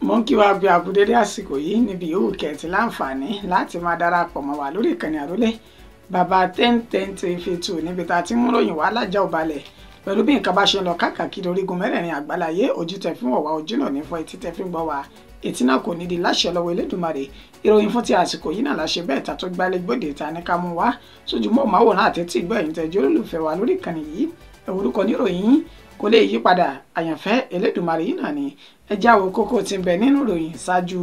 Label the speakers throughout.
Speaker 1: mo ń kí wa bí abúdédé àsìkò yìí níbi yòówù kẹ̀tì láǹfààní láti máa darapọ̀ mọ́ wa lórí ìkànnì àrólé bàbá 1010 TV2 níbi tá a ti mú ròyìn wá lájà òbalẹ̀ pẹ̀lú bí nǹkan bá ṣe ń lọ káàkiri orígun mẹ́rẹ̀ẹ̀rin àgbáláyé ojú tẹ fún ọ̀wá ojú náà ní fọ́ etí tẹ fi ń gbọ́ wa etí náà kò ní di láṣẹ lọ́wọ́ Elédùmarè ìròyìn fún ti àsìkò yìí náà láṣẹ bẹ́ẹ̀ ta tó gbálẹ̀ gbòdè ta ní ká mú wá sójú mọ́ màwòrán àtẹ́tí ìgbọ́ ẹ̀yìn tẹ́jú olólùfẹ́ wa lórí ìkànnì yìí orúkọ níròyìn kò lè yí padà àyànfẹ́ Elédùmarè yìí náà ni ẹ jáwọ́ kókó tí ń bẹ nínú ìròyìn ṣáájú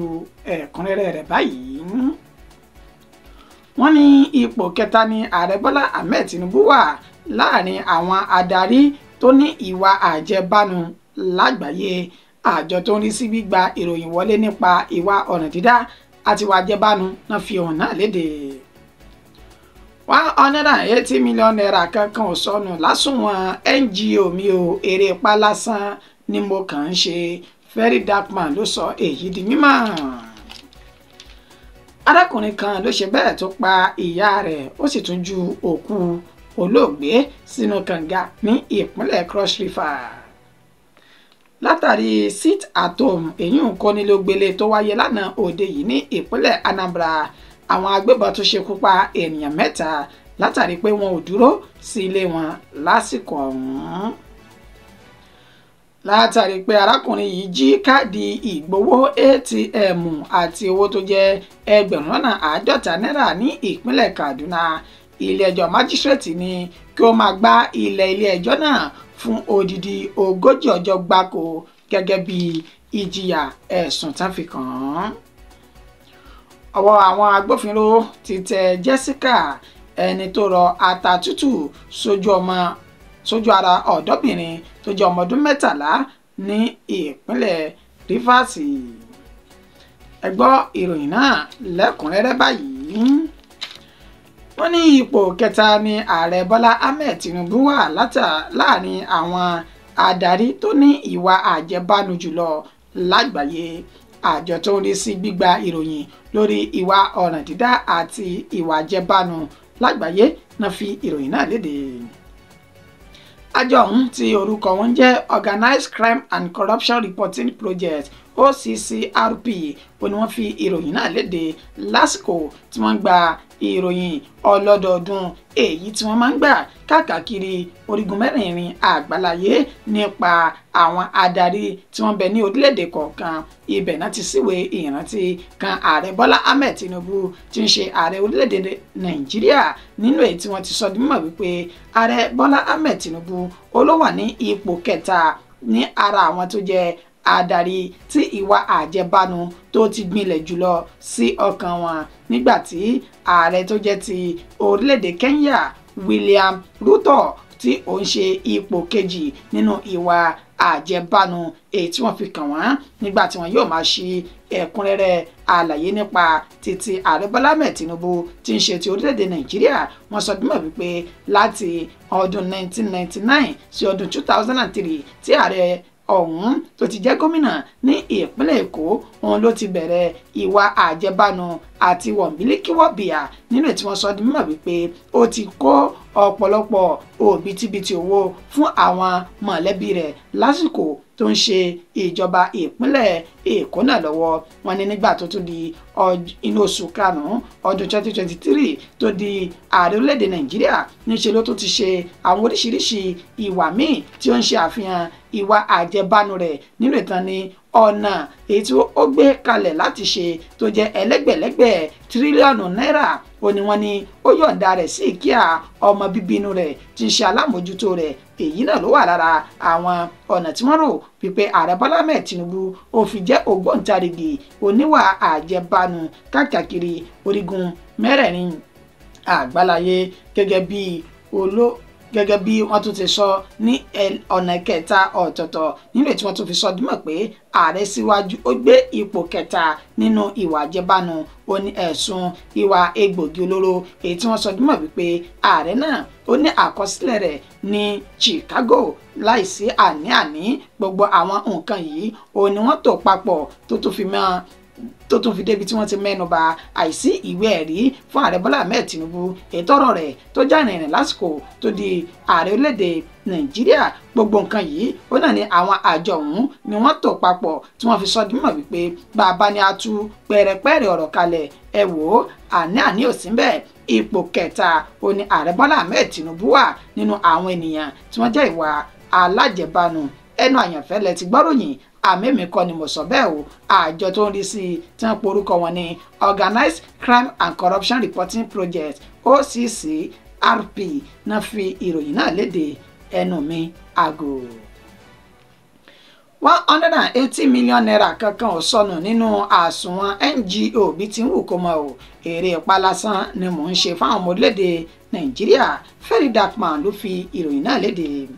Speaker 1: ẹ̀kúnrẹ́rẹ́ rẹ̀ báyìí. wọ́n ní ipò kẹta ni ààrẹ Bọ́lá Ahmed Tinubu wà láàrin àwọn adarí tó ní ìwà àjẹbánu lágbàáyé. Àjọ tó ń rí sí gbígba ìròyìn wọlé nípa ìwà ọ̀ràn dídá àti ìwà àjẹbánu náà fi hàn náà léde. 180 million naira kankan ò sọnù lásùnwọ̀n NGO mi ò èrè pa lásán ni mo kàn ń ṣe. Very Darkman ló sọ èyí di mímọ̀. Arákùnrin kan ló ṣe bẹ́ẹ̀ tó pa ìyá rẹ̀ ó sì tún ju òkú olóògbé sínú kànga ní ìpínlẹ̀ Cross River. Látàrí sit at home èyí ń kọ́nilógbélé tó wáyé lánàá òde yìí ní ìpínlẹ̀ Anambra, àwọn agbébọn tó ṣekú pa ènìyàn 3 látàrí pé wọn ò dúró sí ilé wọn lásìkò ọ̀hún. Látàrí pé arákùnrin yìí jí káàdì ìgbowó ATM àti owó tó jẹ́ 50,000 náírà ní ìpínlẹ̀ Kaduna, ilé-ẹjọ́ májísírèètì ní kí ó máa gbá ilé-ẹjọ́ náà fún odidi 40 ọjọ́ gbáko gẹ́gẹ́ bí ìjìyà ẹ̀sùn tán fi kàn án. Ọwọ́ àwọn agbófinró ti tẹ Jessica, ẹni tó rọ ata tútù sójú ara ọ̀dọ́bìnrin tó jẹ́ ọmọ ọdún 13 ní ìpínlẹ̀ Rivers. Ẹ gbọ́ ìròyìn náà lẹ́kùnrẹ́rẹ́ báyìí. Wọ́n ní ipò kẹta ni ààrẹ Bọ́lá Ahmed Tinubu wà láàrin àwọn adarí tó ní ìwà àjẹbánu jùlọ lágbàáyé. Àjọ tó ń rí sí gbígba ìròyìn lórí ìwà ọ̀ràn dídá àti ìwà àjẹbánu lágbàáyé náà fi ìròyìn náà léde. Àjọ ọ̀hún tí orúkọ wọn jẹ́ Organized Crime and Corruption Reporting Project OCCRP ó ní wọ́n fi ìròyìn náà léde lásìkò tí wọ́n gba ìròyìn ọlọ́dọọdún èyí tí wọ́n máa ń gbà káàkiri orígun mẹ́rẹ̀ẹ̀rin àgbáláyé nípa àwọn adarí tí wọ́n bẹ ní orílẹ̀-èdè kọ̀ọ̀kan. Ibẹ̀ náà ti síwé ìrántí kan ààrẹ Bọ́lá Ahmed Tinubu tí ń ṣe ààrẹ orílẹ̀-èdè Nàìjíríà, nínú èyí tí wọ́n ti sọ di mímọ̀ wípé ààrẹ Bọ́lá Ahmed Tinubu ó ló wà ní ipò kẹta ní ara àwọn tó jẹ́ adarí tí ìwà àjẹbánu tó ti gbilẹ̀ jùlọ sí ọkàn wọn, nígbàtí ààrẹ tó jẹ́ ti orílẹ̀-èdè Kenya William Ruto tí ó ń ṣe ipò kejì nínú ìwà àjẹbánu èyí tí wọ́n fi kàn wọ́n nígbà tí wọ́n yóò máa ṣe ẹ̀kúnrẹ́rẹ́ àlàyé nípa títí ààrẹ Bọ́lá Ahmed Tinubu tí ń ṣe ti orílẹ̀-èdè Nàìjíríà. Wọ́n sọ dímọ̀ wípé láti ọdún 1999 sí ọdún 2003 tí ààrẹ ọ̀hún tó ti jẹ́ gómìnà ní ìpínlẹ̀ Èkó òun ló ti bẹ̀rẹ̀ ìwà àjẹbánu àti wọ̀nbílíkíwọ̀bìà, nínú ètí wọ́n sọ di mímọ̀ wípé ó ti kó ọ̀pọ̀lọpọ̀ òbítíbitì owó fún àwọn mọ̀lẹ́bí rẹ̀ lásìkò tó ń ṣe ìjọba ìpínlẹ̀ Èkó náà lọ́wọ́. Wọ́n ní nígbà tó tún di inú oṣù karùn-ún ọdún 2023 tó di ààrẹ orílẹ̀-èdè Nàìjíríà, níṣẹ́ ló tó ti ṣe àwọn oríṣiríṣi ìwà míì tí ó ń ṣe àfihàn ìwà àjẹbánu rẹ̀ nínú ìtàn ní ọ̀nà èyí tí ó gbé kalẹ̀ láti ṣe tó jẹ́ ẹlẹ́gbẹ̀lẹ́gbẹ̀ tírílíọ̀nù náírà. Ó ní wọ́n ní ó yọ̀ǹda rẹ̀ sí ìkíà ọmọ bíbí inú rẹ̀ tí ń ṣe alámòjútó rẹ̀. Èyí náà ló wà lára àwọn ọ̀nà tí wọ́n rò wípé ààrẹ Bọ́lá Ahmed Tinubu ó fi jẹ́ ògbóǹtarìgì oníwà àjẹbánu káàkiri orígun mẹ́rẹ̀ẹ̀rin àgbáláyé gẹ́gẹ́ bí wọ́n tún ti sọ ní ọ̀nà kẹta ọ̀tọ̀ọ̀tọ̀, nínú èyí tí wọ́n tún fi sọ dímọ̀ pé ààrẹ síwájú ó gbé ipò kẹta nínú ìwà àjẹbánu ó ní ẹ̀sùn ìwà egbògi olóró, èyí tí wọ́n sọ dímọ̀ wípé ààrẹ náà ó ní àkọsílẹ̀ rẹ̀ ní Chicago láìsí àní-àní. Gbogbo àwọn nǹkan yìí ó ní wọ́n tò papọ̀ tó tún fi mọ́ tó tún fi débi tí wọ́n ti mẹ́nuba àìsí ìwé ẹ̀rí fún ààrẹ Bọ́lá Ahmed Tinubu ètò ọ̀rọ̀ rẹ̀ tó jàrìnrìn lásìkò tó di ààrẹ orílẹ̀-èdè Nàìjíríà. Gbogbo nǹkan yìí ó náà ní àwọn àjọ ọ̀hún ni wọ́n tò papọ̀ tí wọ́n fi sọ di mímọ̀ wípé bàbá ni a tú pẹ̀rẹ̀pẹ̀rẹ̀ ọ̀rọ̀ kalẹ̀ ẹ wò ó àní ò sí bẹ́ẹ̀. Ipò kẹta ó ní ààrẹ Bọ́lá Ahmed Tinubu wà nínú àwọn ènìyàn tí wọ́n jẹ́ ìwà alájẹbánu. Ẹnu àyànfẹ́ lẹ ti gbọ́ròyìn àmẹ́mí kọ́ ni mo sọ bẹ́ẹ̀ o. Àjọ tó ń rí sí i tí wọ́n porúkọ wọn ní Organized Crime and Corruption Reporting Project OCCRP náà fi ìròyìn náà léde. Ẹnu mi àgò. 180 million naira kankan ò sọnù nínú àsùnwọ̀n NGO bí ti ń wù kó mọ o. Èrè ìpa lásán ni mò ń ṣe fáwọn ọmọ orílẹ̀-èdè Nàìjíríà. Ferry Darkman ló fi ìròyìn náà léde.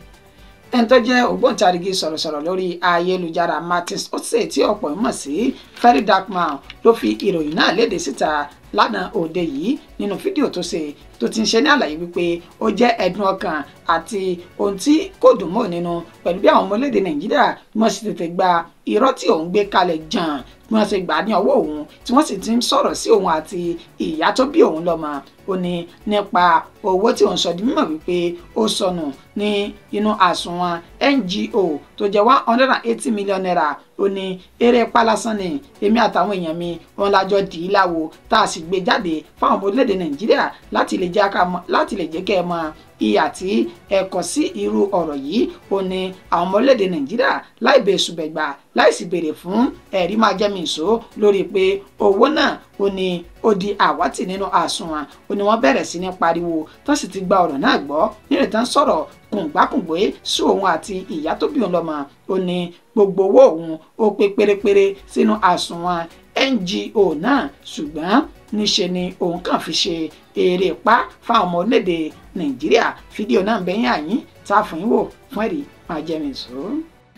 Speaker 1: Ẹni tó jẹ́ ògbóǹtarìgì sọ̀rọ̀sọ̀rọ̀ lórí ayélujára Martins Otse tí ọ̀pọ̀ mọ̀ sí Ferry Darkman ló fi ìròyìn náà léde síta lánàá òde yìí nínú fídíò tó ṣe tó ti ń ṣe ní àlàyé wípé ó jẹ́ ẹ̀dùn ọkàn àti ohun tí kò dùn mọ́ nínú pẹ̀lú bí àwọn ọmọ orílẹ̀-èdè Nàìjíríà wọ́n sì tètè gba irọ́ tí òun gbé kalẹ̀ jàn bí wọ́n ṣe gbà ní ọwọ́ òun tí wọ́n sì ti ń sọ̀rọ̀ sí òun àti ìyá tó bí òun lọ́mọ. Ó ní nípa owó tí òun sọ di mímọ̀ wípé ó sọnù ní inú àsùnwọ̀n NGO tó jẹ́ 180 million naira. Ó ní eré pálásán ni èmi àtàwọn èèyàn mi wọn lájọ dì í láwo tá a sì gbé jáde fáwọn ọmọ orílẹ̀-èdè Nàìjíríà láti lè jẹ́ kẹ́ ẹ mọ ìyà tí ẹ kọ sí irú ọ̀rọ̀ yìí. Ó ní àwọn ọmọ orílẹ̀-èdè Nàìjíríà láì bẹ̀sùbẹ̀gbà láì sì béèrè fún ẹ̀rí máa jẹ́ mi ìṣó lórí pé owó náà ó ní ó di àwátì nínú àsùnwọ̀n. Ó ní wọ́n bẹ̀rẹ̀ sí ní pariwo tó sì ti gba ọ̀rọ̀ náà gbọ́ nílẹ̀ tán sọ̀rọ̀ kùngbákùngbé sí òun àti ìyá tó bí òun lọ́mọ. Ó ní gbogbo owó òun ó pé pérépéré sínú àsùnwọ̀n NGO náà ṣùgbọ́n níṣe ni òun kàn fi ṣe èrè pa fáwọn ọmọ orílẹ̀-èdè Nàìjíríà. Fídíò náà ń bẹ́yìn àyín tá a fún yín wò fún ẹ̀rí máa jẹ́ mi sọ.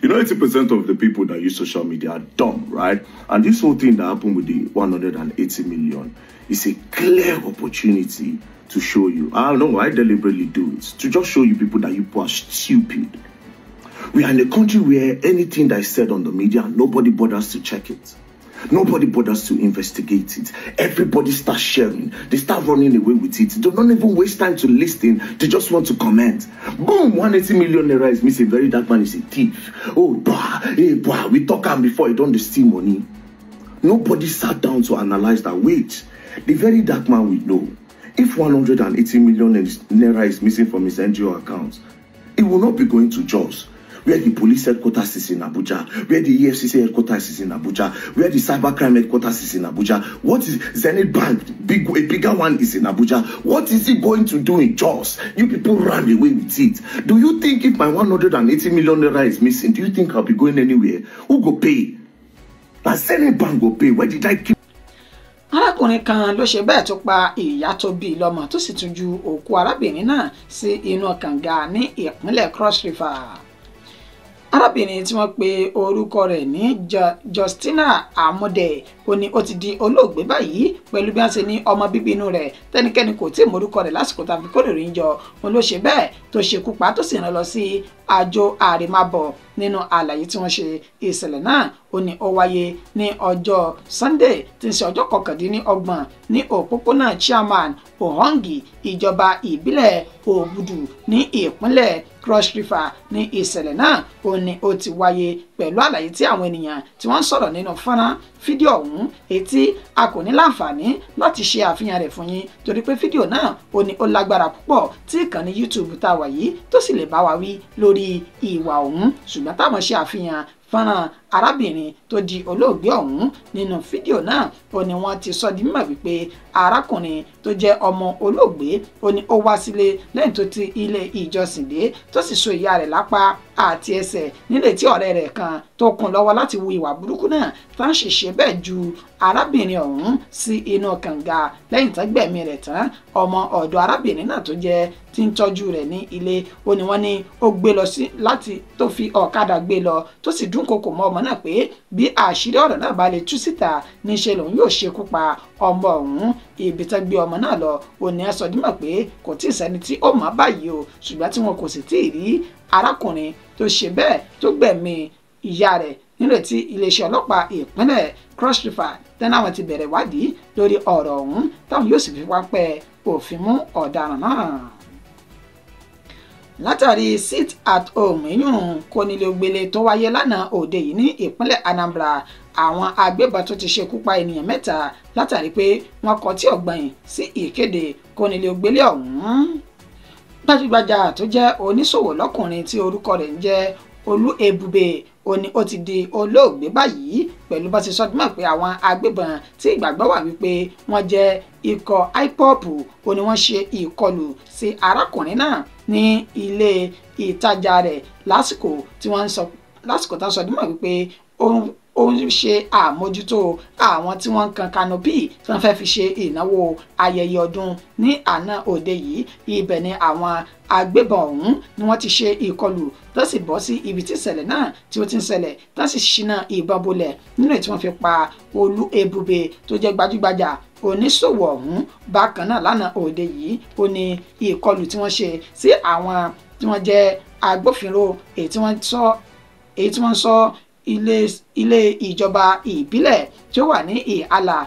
Speaker 2: You know, 80% of the people that use social media are dumb, right? And this whole thing that happened with the 180 million is a clear opportunity to show you. I don't know, I deliberately do it to just show you people that you people are stupid. We are in a country where anything that is said on the media, nobody bothers to check it. Nobody bothers to investigate it. Everybody starts sharing. They start running away with it. They don't even waste time to listen. They just want to comment. Boom, 180 million naira is missing. Ferry Darkman is a thief. Oh, bah, hey, bah, we talk him before he don't steal money. Nobody sat down to analyze that. Wait, the Ferry Darkman we know. If 180 million naira is missing from his NGO account, it will not be going to Jos, where the police headquarters is in Abuja, where the EFCC headquarters is in Abuja, where the cybercrime headquarters is in Abuja. What is Zenith Bank? A bigger one is in Abuja. What is he going to do in Jos? You people ran away with it. Do you think if my 180 million naira is missing, do you think I'll be going anywhere? Who go pay? Now Zenith Bank go pay. Where did I keep?
Speaker 1: Arákùnrin kan ló ṣe bẹ́ẹ̀ tó pa ìyá tó bí lọ́mọ tó sì tún ju òkú arábìnrin náà sí inú kànga ní ìpínlẹ̀ Cross River. Arábìnrin tí wọ́n pe orúkọ rẹ̀ ní Justina Amude ó ní ó ti di olóògbé báyìí pẹ̀lú bí wọ́n ṣe ní ọmọ bíbí inú rẹ̀ tẹ́nikẹ́ni kò tí ì mọ̀rúkọ rẹ̀ lásìkò tàbí kó lè rí jọ. Òun ló ṣe bẹ́ẹ̀ tó ṣekú pa tó sì rán lọ sí àjọ àrèmábọ̀. Nínú àlàyé tí wọ́n ṣe ìṣẹ̀lẹ̀ náà ó ní ó wáyé ní ọjọ́ Sunday tí ń ṣe ọjọ́ 29 ní òpópónà Chairman Ohongi ìjọba ìbílẹ̀ Obudu ní ìpínlẹ̀ Cross River. Ní ìṣẹ̀lẹ̀ náà ó ní ó ti wáyé pẹ̀lú àlàyé tí àwọn ènìyàn tí wọ́n ń sọ̀rọ̀ nínú fọ́nrán fídíò ọ̀hún etí a kò ní láǹfààní láti ṣe àfihàn rẹ̀ fún yín torí pé fídíò náà ó ní ó lágbára púpọ̀ tí ìkànnì YouTube tá a wà yìí tó sì lè bá wa wí lórí ìwà ọ̀hún ṣùgbọ́n táwọn ṣe àfihàn fọ́nrán arábìnrin tó di olóògbé ọ̀hún. Nínú fídíò náà ó ní wọ́n ti sọ di mímọ̀ wípé arákùnrin tó jẹ́ ọmọ olóògbé ó ní ó wá sílé lẹ́yìn tó ti ilé ìjọsìn dé tó sì so ìyá rẹ̀ lápá àti ẹsẹ̀ nílé tí ọ̀rẹ́ rẹ̀ kan tó kún lọ́wọ́ láti wu ìwà burúkú náà tá ń ṣèṣe bẹ́ẹ̀ ju arábìnrin ọ̀hún sí inú kànga lẹ́yìn tó gbẹ̀mí rẹ̀ tán. Ọmọ ọ̀dọ̀ arábìnrin náà tó jẹ́ tí ń tọ́jú rẹ̀ ní ilé ó ní wọ́n ní ó gbé lọ sí láti tó fi ọ̀kadà gbé lọ tó sì dúnkokò mọ́ ọmọ náà pé bí àṣírí ọ̀rọ̀ náà bá lè tú síta níṣẹ́ lòun yóò ṣekú pa ọmọ ọ̀hún. Ibi tó gbé ọmọ náà lọ ó ní ẹ sọ dímọ̀ pé kò tí ì sẹ́ni tí ó mọ̀ báyìí o ṣùgbọ́n tí wọn kò sì tí ì rí arákùnrin tó ṣe bẹ́ẹ̀ tó gbẹ̀mí ìyá rẹ̀ nílò tí iléeṣẹ́ ọlọ́pàá ìpínlẹ̀ Cross River tẹ́lẹ̀ àwọn ti bẹ̀rẹ̀ ìwádìí lórí ọ̀rọ̀ ọ̀hún táwọn yóò sì fi pápẹ́ òfin mú ọ̀daràn náà. Látàrí sit at home ìyún kónílé-ó-gbélé tó wáyé lánàá òde yìí ní ìpínlẹ̀ Anambra, àwọn agbébọn tó ti ṣekú pa ènìyàn 3 látàrí pé wọ́n kọtí ọ̀gbìn sí ìkéde kónílé-ó-gbélé ọ̀hún. Gbajúgbajà tó jẹ́ oníṣòwò lọ́kùnrin tí orúkọ rẹ̀ ń jẹ́ Olúebùbè ó ti di olóògbé báyìí pẹ̀lú bó ti sọ mọ́ pé àwọn agbébọn tí ìgbàgbọ́ wà wípé wọ́n jẹ́ ikọ̀ IPOB ni wọ́n ṣe ìkọlù sí arákùnrin náà ní ilé ìtajà rẹ̀ lásìkò tó sọ mọ́ wípé ó ń ṣe àmójútó àwọn tí wọ́n ń kan kanopi tí wọ́n fẹ́ fi ṣe ìnáwó ayẹyẹ ọdún ní àná òde yìí. Ibẹ̀ ni àwọn agbébọn ọ̀hún ni wọ́n ti ṣe ìkọlù tó sì bọ́ sí ibi tí ìṣẹ̀lẹ̀ náà tí ó ti ń ṣẹlẹ̀ tó sì ṣínà ìbọn bolẹ̀ nínú tí wọ́n fi pa Olúebùbè tó jẹ́ gbajúgbajà oníṣòwò ọ̀hún. Bákan náà lánàá òde yìí ó ní ìkọlù tí wọ́n ṣe sí àwọn tí wọ́n jẹ́ agbófinró èyí tí wọ́n ń sọ ilé ìjọba ìbílẹ̀ tí ó wà ní Ìhàlà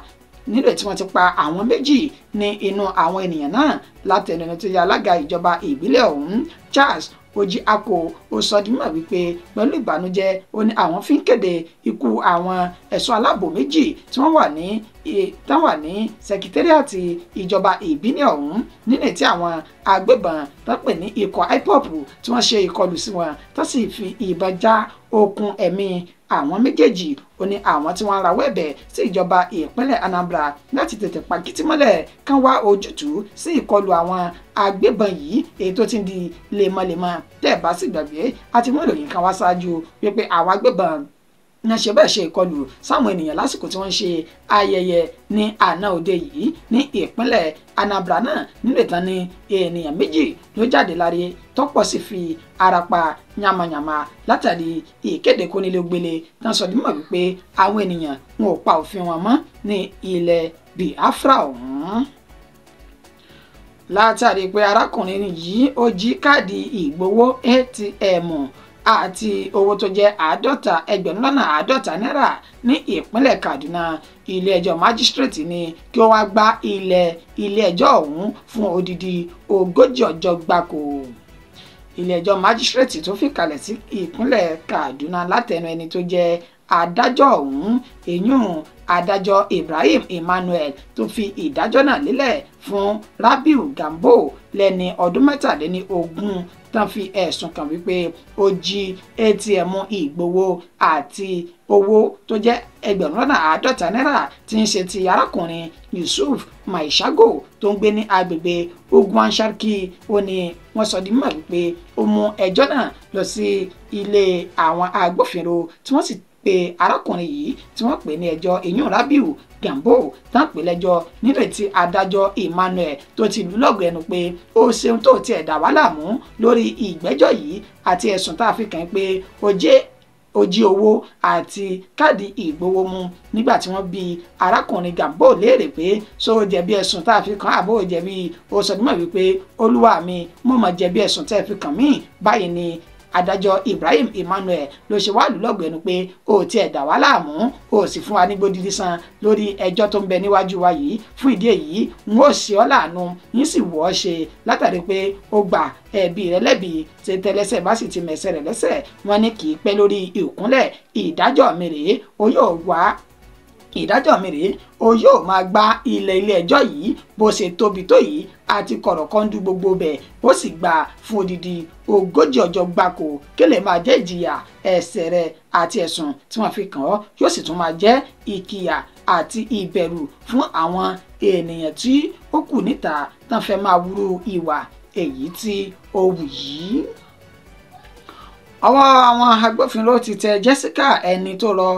Speaker 1: nílò tí wọ́n ti pa àwọn 2 ní inú àwọn ènìyàn náà látẹnu ẹni tó yẹ alága ìjọba ìbílẹ̀ ọ̀hún Charles Ojiako ó sọ di mímọ̀ wípé pẹ̀lú ìbànújẹ́ ó ní àwọn fi ń kéde ikú àwọn ẹ̀ṣọ́ aláàbò 2 tí wọ́n wà ní sẹkítẹ́rìàtì ìjọba ìbílẹ̀ ọ̀hún nílẹ̀ tí àwọn agbébọn tó pè ní ikọ̀ IPOB tí wọ́n ṣe ìkọlù sí wọn tó sì fi ìbọn já okùn ẹ̀mí àwọn méjèèjì. Ó ní àwọn tí wọ́n rawọ́ ẹ̀bẹ̀ sí ìjọba ìpínlẹ̀ Anambra láti tètè pa kìtìmọ́lẹ̀ kán wá ojútùú sí ìkọlù àwọn agbébọn yìí èyí tó ti ń di lemọ́lemọ́. Tẹ́ bá sì gbàgbé àti mú ìròyìn kan wá ṣáájú wípé àwọn agbébọn náà ṣe bẹ́ẹ̀ ṣe ìkọlù sáwọn ènìyàn lásìkò tí wọ́n ń ṣe ayẹyẹ ní àná òde yìí ní ìpínlẹ̀ Anambra náà nílò ìtàn ní ènìyàn 2 ló jáde láre tọ́pọ̀ sì fi ara pa yamayama látàrí ìkéde kónílé-ó-gbélé tán sọ dímọ̀ wípé àwọn ènìyàn wọn ò pa òfin wọn mọ́ ní ilẹ̀ Biafra ọ̀hún. Látàrí pé arákùnrin yìí ó jí káàdì ìgbowó ATM àti owó tó jẹ́ 50,000 náírà ní ìpínlẹ̀ Kaduna, ilé-ẹjọ́ májísírèètì ní kí ó wá gba ilé-ẹjọ́ ọ̀hún fún odidi 40 ọjọ́ gbáko. Ilé-ẹjọ́ májísírèètì tó fìkàlẹ̀ sí ìpínlẹ̀ Kaduna látẹnu ẹni tó jẹ́ adájọ́ ọ̀hún èyún adájọ́ Ibrahim Emmanuel tó fi ìdájọ́ náà lélẹ̀ fún Rabiu Gambo lẹ́ni ọdún 23 tán fi ẹ̀sùn kàn wípé ó jí ATM ìgbowó àti owó tó jẹ́ 50,000 náírà tí ń ṣe ti arákùnrin Yusuf Maishago tó ń gbé ní agbègbè Ugwan Sharki. Ó ní wọ́n sọ di mímọ̀ wípé ó mú ẹjọ́ náà lọ sí ilé àwọn agbófinró tí wọ́n sì pé arákùnrin yìí tí wọ́n pè ní ẹjọ́ èyún Rabiu Gambo tán pè lẹ́jọ́ nírètí adájọ́ Emmanuel tó ti lù lọ́gọ̀ ẹnu pé ó ṣeun tó tiẹ̀ dá wá láàmú lórí ìgbẹ́jọ́ yìí àti ẹ̀sùn tá a fi kàn án pé ó jí owó àti káàdì ìgbowó mu nígbà tí wọ́n bi arákùnrin Gambo léèrè pé ṣó o jẹ̀bi ẹ̀sùn tá a fi kàn án àbó o jẹ̀bi. Ó sọ dímọ̀ wípé olúwa mi mo mọ̀ jẹ̀bi ẹ̀sùn tẹ́ fi kàn mí. Báyìí ni adájọ́ Ibrahim Emmanuel ló ṣe wá lù lọ́gọ̀ ẹnu pé ó tiẹ̀ dá wá láàmú ó sì fún wa ní gbódìdí san lórí ẹjọ́ tó ń bẹ níwájú wa yìí. Fún ìdí èyí n ó ṣe ọ́ láàánú yín sì wọ́ ọ ṣe látàrí pé ó gba ẹ̀bi rẹ̀ lẹ́bi ṣe tẹ́lẹ́sẹ̀ bá sì ti mẹ̀sẹ̀ rẹ̀ lẹ́sẹ̀. Wọ́n ní kì í pẹ́ lórí ìkúnlẹ̀ ìdájọ́ mi rèé ó yóò máa gba ilé ẹjọ́ yìí bó ṣe tóbi tó yìí àti kọ̀rọ̀kọ́ndú gbogbo bẹ̀ ó sì gbà fún odidi 40 ọjọ́ gbáko kí lè máa jẹ́ ìjìyà ẹ̀ṣẹ̀ rẹ̀ àti ẹ̀sùn tí wọ́n fi kàn ọ́ yóò sì tún máa jẹ́ ìkìyà àti ìbẹ̀rù fún àwọn ènìyàn tí ó kù níta tán fẹ́ máa wúrú ìwà èyí tí ó wù yìí. Ọwọ́ àwọn agbófinró ti tẹ Jessica ẹni tó rọ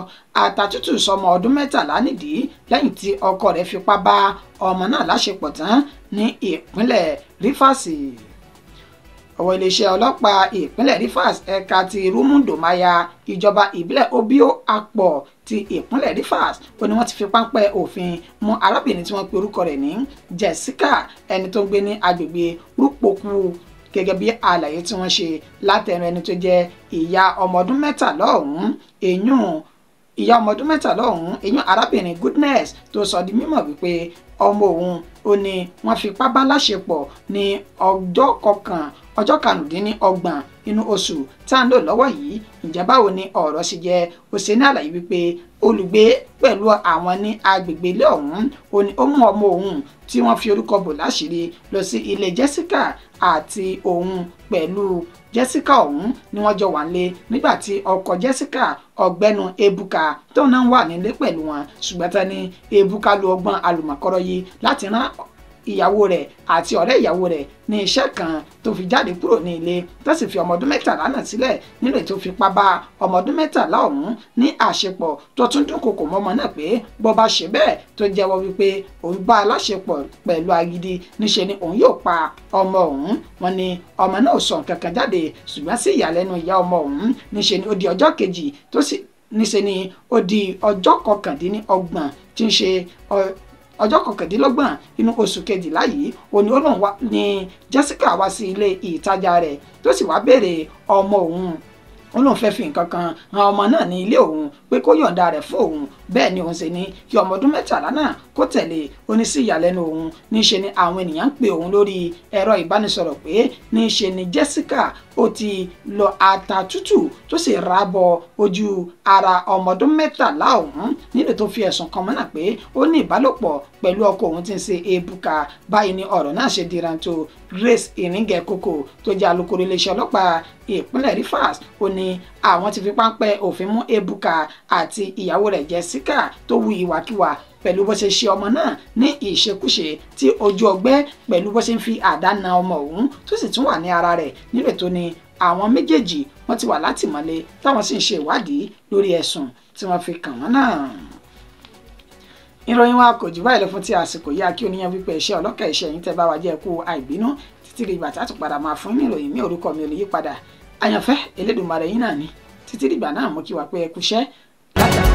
Speaker 1: àtàtútù sọmọ ọdún 13 nídìí lẹ́yìn tí ọkọ rẹ̀ fipá bá ọmọ náà láṣepọ̀ tán ní ìpínlẹ̀ Rivers. Ọwọ́ iléeṣẹ́ ọlọ́pàá ìpínlẹ̀ Rivers ẹ̀ka ti Rumudomaya ìjọba ìbílẹ̀ Obio Akpọ̀ ti ìpínlẹ̀ Rivers ó ní wọ́n ti fi páńpẹ́ òfin mú arábìnrin tí wọ́n pe orúkọ rẹ̀ ní Jessica ẹni tó ń gbé ní agbègbè Rúpòkú gẹ́gẹ́ bí àlàyé tí wọ́n ṣe látẹnu ẹni tó jẹ́ ìyá ọmọ ọdún mẹ́tàlá ọ̀hún ìyá ọmọ ọdún mẹ́tàlá ọ̀hún arábìnrin Goodness tó sọ di mímọ̀ wípé ọmọ òun ó ní wọ́n fipá bá láṣepọ̀ ní ọjọ́ karùndínlọ́gbọ̀n inú oṣù tá à ń lò lọ́wọ́ yìí. ǹjẹ́ báwo ni ọ̀rọ̀ ṣe jẹ́? ó ṣe ní àlàyé wípé olùgbé pẹ̀lú àwọn ní agbègbè ilé ọ̀hún ó mú ọmọ òun tí wọ́n fi orúkọ bò láṣìírí lọ sí ilé Jessica àti òun pẹ̀lú Jessica ọ̀hún ni wọ́n jọ wà nílé nígbà tí ọkọ Jessica ọ̀gbẹ́nu Ebuka tó náà wà nílé pẹ̀lú wọn, ṣùgbọ́n tán ni Ebuka lo ọgbọ́n àlùmọ̀kọ́rọ́ yìí láti rán ìyàwó rẹ̀ àti ọ̀rẹ́ ìyàwó rẹ̀ ní iṣẹ́ kan tó fi jáde kúrò ní ilé tó sì fi ọmọ ọdún mẹ́tàlá náà sílẹ̀ nílé tó fipá bá ọmọ ọdún mẹ́tàlá ọ̀hún ní àṣepọ̀ tó tún dúnkokò mọ́mọ náà pé bó bá ṣe bẹ́ẹ̀ tó jẹ́wọ́ wípé òun bá aláṣepọ̀ pẹ̀lú agídí níṣe ni òun yóò pa ọmọ ọ̀hún. wọ́n ní ọmọ náà ò sọ nǹkan kan jáde, ṣùgbọ́n sí ìyàlẹ́nu ìyá ọmọ ọ̀hún níṣe ni ó di ọjọ́ kejì níṣe ni ó di ọjọ́ kọkàndínlọ́gbọ̀n tí ń ṣe ọjọ́ kọkàndínlọ́gbọ̀n inú oṣù kejìlá yìí òní ó lóun wá ní Jessica wá sí ilé ìtajà rẹ̀ tó sì wá béèrè ọmọ òun ó lóun fẹ́ fi nǹkan kan ran ọmọ náà ní ilé òun pé kó yọ̀ǹda rẹ̀ fún òun. bẹ́ẹ̀ ni òun ṣe ní kí ọmọ ọdún mẹ́tàlá náà kó tẹ̀lé ó ní sí ìyàlẹ́nu òun níṣe ni àwọn ènìyàn ń pè òun lórí ẹ̀rọ ìbánisọ̀rọ̀ pé níṣe ni Jessica ó ti lọ ata tútù tó sì rà bọ ojú ara ọmọ ọdún mẹ́tàlá ọ̀hún nílò tó fi ẹ̀sùn kan mọ́nà pé ó ní ìbálòpọ̀ pẹ̀lú ọkọ òun tí ń ṣe Ebuka. báyìí ni ọ̀rọ̀ náà ṣe di rántó Grace Iringekoko tó jẹ́ alukoro iléeṣẹ́ ọlọ́pàá ìpínlẹ̀ Rivers ó ní àwọn ti fi páńpẹ́ òfin mú Ebuka àti ìyàwó rẹ̀ Jessica tó hu ìwàkiwà pẹ̀lú bó ṣe ṣe ọmọ náà ní ìṣekúṣe tí ojú ọgbẹ́ pẹ̀lú bó ṣe ń fi àdá na ọmọ òun tó sì tún wà ní ara rẹ̀ nílò tó ní àwọn méjèèjì wọ́n ti wà látìmọ́lé táwọn sì ń ṣe ìwádìí lórí ẹ̀sùn tí wọ́n fi kàn wọ́n náà. ìròyìn wa kò jù báyìí lọ fún ti àsìkò yá kí oníyan wípé iṣẹ́ ọlọ́kà iṣẹ́ yín tẹ́ bá wa jẹ́ kú àìbínú títí dìgbà tá a tún padà máa fún ní ìròyìn mi. orúkọ mi ò ní yí padà, àyànfẹ́ Elédùmarè yín náà ni. títí dìgbà náà mo kí wa pé ẹ kúṣẹ́ látàrí